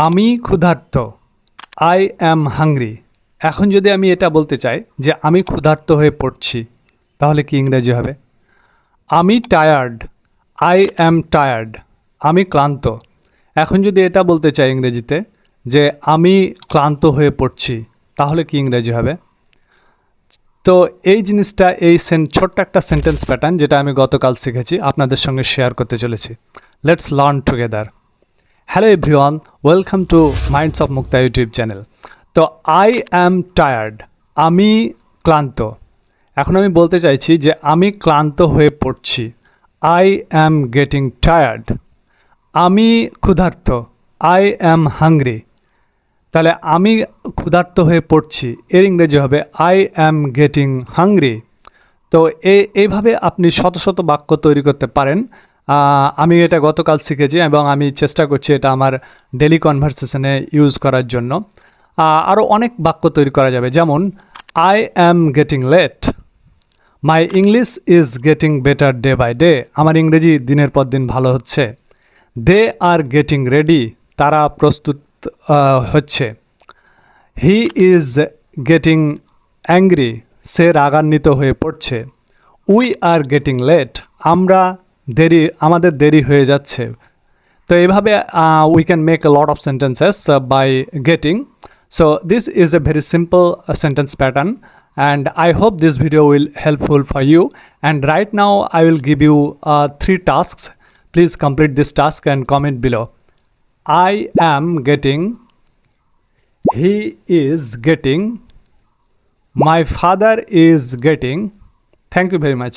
আমি ক্ষুধার্ত, I am hungry. এখন যদি আমি এটা বলতে চাই যে আমি ক্ষুধার্ত হয়ে পড়ছি, তাহলে কি ইংরেজি হবে? আমি টায়ার্ড, আই অ্যাম টায়ার্ড। আমি ক্লান্ত। এখন যদি এটা বলতে চাই ইংরেজিতে যে আমি ক্লান্ত হয়ে পড়ছি, তাহলে কি ইংরেজি হবে? তো এই জিনিসটা ছোট্ট একটা সেন্টেন্স প্যাটার্ন যেটা আমি গতকাল শিখেছি, আপনাদের সঙ্গে শেয়ার করতে চলেছি। Let's learn together. Hello everyone, welcome to minds of Mukta YouTube channel. তো আই অ্যাম টায়ার্ড, আমি ক্লান্ত। এখন আমি বলতে চাইছি যে আমি ক্লান্ত হয়ে পড়ছি, আই অ্যাম গেটিং টায়ার্ড। আমি ক্ষুধার্ত, আই অ্যাম হাংরি। তাহলে আমি ক্ষুধার্ত হয়ে পড়ছি, এর ইংরেজি হবে আই অ্যাম গেটিং হাংরি। তো এইভাবে আপনি শত শত বাক্য তৈরি করতে পারেন। আমি এটা গতকাল শিখেছি এবং আমি চেষ্টা করছি এটা আমার ডেলি কনভারসেশনে ইউজ করার জন্য। আরও অনেক বাক্য তৈরি করা যাবে, যেমন I am getting late, my English is getting better day by day. আমার ইংরেজি দিনের পর দিন ভালো হচ্ছে। দে আর গেটিং রেডি, তারা প্রস্তুত হচ্ছে। হি ইজ গেটিং অ্যাংরি, সে রাগান্বিত হয়ে পড়ছে। উই আর গেটিং লেট, আমাদের দেরি হয়ে যাচ্ছে। তো এইভাবে we can make a lot of sentences by getting. So this is a very simple sentence pattern, and I hope this video will helpful for you. And right now I will give you 3 tasks. Please complete this task and comment below. I am getting, he is getting, my father is getting. Thank you very much.